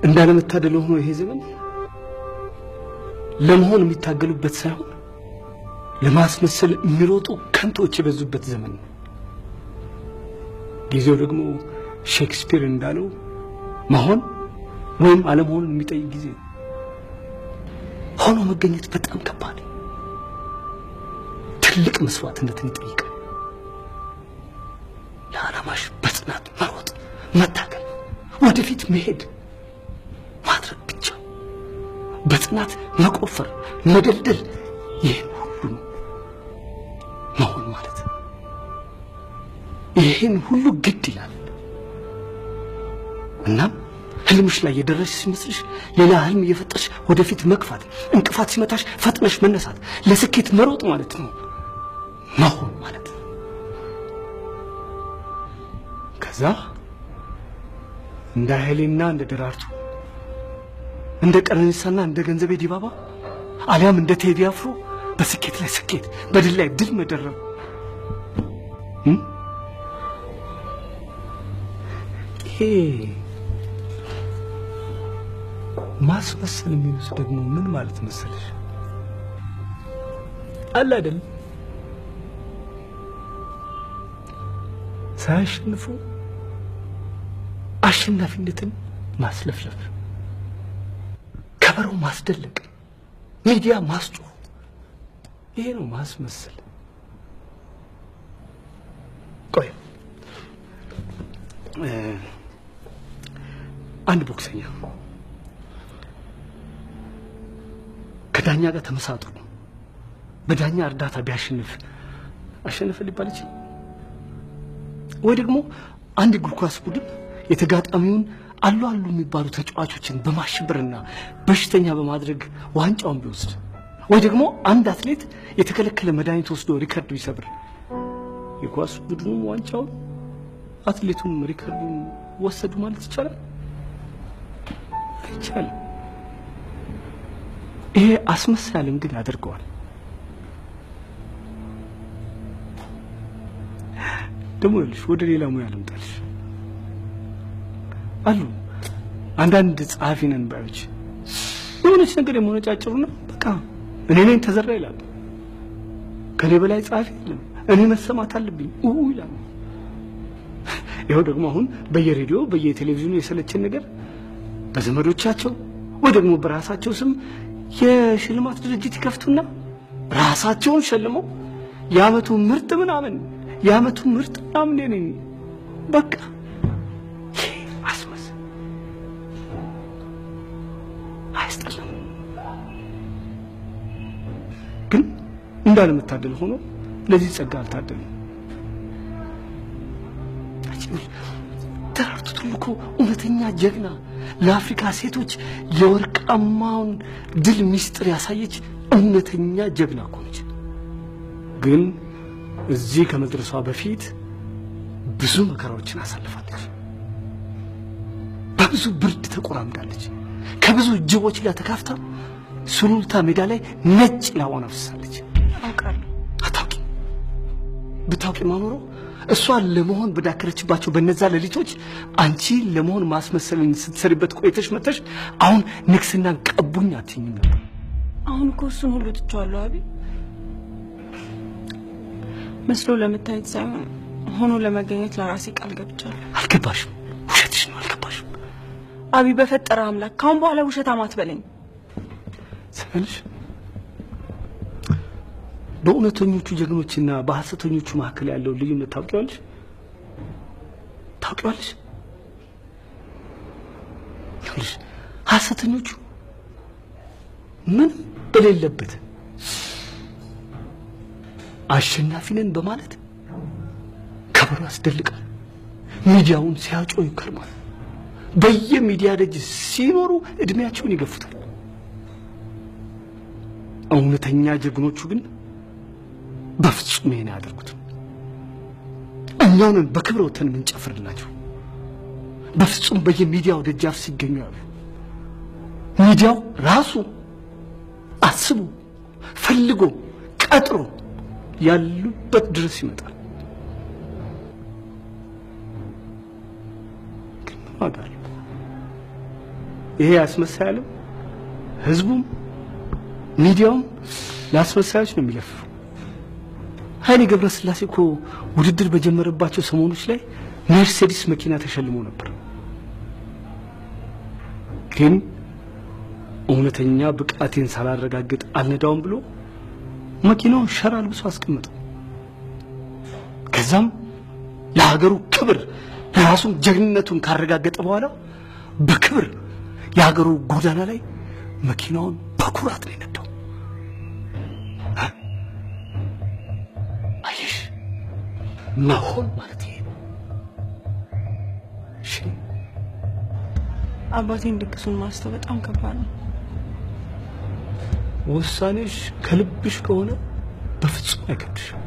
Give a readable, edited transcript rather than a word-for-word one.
እንዳለመታደል ሆኖ ይሄ ዘመን ለመሆን የሚታገሉበት ሳይሆን ለማስመሰል የሚሮጡ ከንቶች የበዙበት ዘመን ነው። ጊዜው ደግሞ ሼክስፒር እንዳለው መሆን ወይም አለመሆን የሚጠይቅ ጊዜ ነው። ሆኖ መገኘት በጣም ከባድ ነው። ትልቅ መስዋዕትነትን ይጠይቃል። ለዓላማሽ በጽናት መሮጥ፣ መታገል፣ ወደፊት መሄድ ማድረግ ብቻ። በጽናት መቆፈር፣ መደልደል ይሄ ሁሉ ነው መሆን ማለት። ይሄን ሁሉ ግድ ይላል። እናም ህልምሽ ላይ የደረስሽ ሲመስልሽ ሌላ ህልም እየፈጠርሽ ወደፊት መግፋት፣ እንቅፋት ሲመታሽ ፈጥነሽ መነሳት፣ ለስኬት መሮጥ ማለት ነው መሆን ማለት። ከዛ እንደ ኃይሌና እንደ ደራርቱ፣ እንደ ቀነኒሳና እንደ ገንዘቤ ዲባባ አሊያም እንደ ቴዲ አፍሮ በስኬት ላይ ስኬት፣ በድል ላይ ድል መደረብ። ይሄ ማስመሰል የሚሉት ደግሞ ምን ማለት መሰለሽ? አለ አይደል ሳያሸንፉ አሸናፊነትን ማስለፍለፍ፣ ከበሮ ማስደለቅ፣ ሚዲያ ማስጮህ፣ ይሄ ነው ማስመሰል። ቆይ አንድ ቦክሰኛ ከዳኛ ጋር ተመሳጥሮ በዳኛ እርዳታ ቢያሸንፍ አሸነፈ ሊባል ይችላል? ወይ ደግሞ አንድ እግር ኳስ ቡድን የተጋጣሚውን አሉ የሚባሉ ተጫዋቾችን በማሽበርና በሽተኛ በማድረግ ዋንጫውን ቢወስድ፣ ወይ ደግሞ አንድ አትሌት የተከለከለ መድኃኒት ወስዶ ሪከርድ ቢሰብር የኳስ ቡድኑ ዋንጫውን አትሌቱም ሪከርዱን ወሰዱ ማለት ይቻላል? አይቻልም። ይሄ አስመሳይም ግን ያደርገዋል። ደግሞ ልጅ ወደ ሌላ ሙያ ልምጣልሽ። አሉ አንዳንድ ጸሐፊ ነን ባዮች የሆነች ነገር የመነጫጭሩና በቃ እኔ ነኝ ተዘራ ይላል። ከኔ በላይ ጸሐፊ የለም፣ እኔ መሰማት አለብኝ ይላል። ይኸው ደግሞ አሁን በየሬዲዮ በየቴሌቪዥኑ የሰለችን ነገር በዘመዶቻቸው ወይ ደግሞ በራሳቸው ስም የሽልማት ድርጅት ይከፍቱና ራሳቸውን ሸልመው የዓመቱ ምርጥ ምናምን ነኝ በቃ አስመስ አይስጠላም። ግን እንዳለመታደል ሆኖ ለዚህ ጸጋ አልታደለም። ደራርቱ ቱሉ እኮ እውነተኛ ጀግና፣ ለአፍሪካ ሴቶች የወርቃማውን ድል ሚስጥር ያሳየች እውነተኛ ጀግና እኮ ነች። ግን እዚህ ከመድረሷ በፊት ብዙ መከራዎችን አሳልፋለች። በብዙ ብርድ ተቆራምዳለች። ከብዙ ጅቦች ጋር ተካፍታ ሱሉልታ ሜዳ ላይ ነጭ ላዋን አፍስሳለች። አውቃለሁ። አታውቂ? ብታውቂ ማኖሮ እሷን ለመሆን በዳከረችባቸው በነዛ ሌሊቶች አንቺ ለመሆን ማስመሰልን ስትሰሪበት ቆይተሽ መተሽ አሁን ንግስናን ቀቡኝ አትይኝም ነበር። አሁን እኮ እሱን ሁሉ ትቼዋለሁ አቢ። መስሎ ለመታየት ሳይሆን ሆኖ ለመገኘት ለራሴ ቃል ገብቻለሁ። አልገባሽም? ውሸትሽ ነው። አልገባሽም? አቢ በፈጠረ አምላክ ካሁን በኋላ ውሸታም አትበለኝ። ሰልሽ በእውነተኞቹ ጀግኖችና በሐሰተኞቹ መካከል ያለው ልዩነት ታውቂዋለሽ? ይኸውልሽ ሐሰተኞቹ ምን በሌለበት አሸናፊ ነን በማለት ከበሮ ያስደልቃል። ሚዲያውን ሲያጮህ ይከርማል። በየሚዲያ ደጅ ሲኖሩ እድሜያቸውን ይገፉታል። እውነተኛ ጀግኖቹ ግን በፍጹም ይሄን ያደርጉት። እኛውን በክብር ወተን ምን ጨፍርላችሁ? በፍጹም በየሚዲያው ደጃፍ ሲገኙ ያሉ ሚዲያው ራሱ አስቡ ፈልጎ ቀጥሮ ያሉበት ድረስ ይመጣል። ግን ማጋል ይሄ ያስመሳያልም ህዝቡም ሚዲያውም ለአስመሳዮች ነው የሚለፍፉ። ኃይሌ ገብረስላሴ እኮ ውድድር በጀመረባቸው ሰሞኖች ላይ ሜርሴዲስ መኪና ተሸልሞ ነበር። ግን እውነተኛ ብቃቴን ሳላረጋግጥ አልነዳውም ብሎ መኪናውን ሸራ አልብሶ አስቀመጠው። ከዛም ለሀገሩ ክብር ለራሱን ጀግንነቱን ካረጋገጠ በኋላ በክብር የሀገሩ ጎዳና ላይ መኪናውን በኩራት ነው የነዳው። አየሽ መሆን ማለት ይሄ ነው። እሺ አባቴን ድግሱን ማስተው በጣም ከባድ ነው። ውሳኔሽ ከልብሽ ከሆነ በፍጹም አይከብድሽም።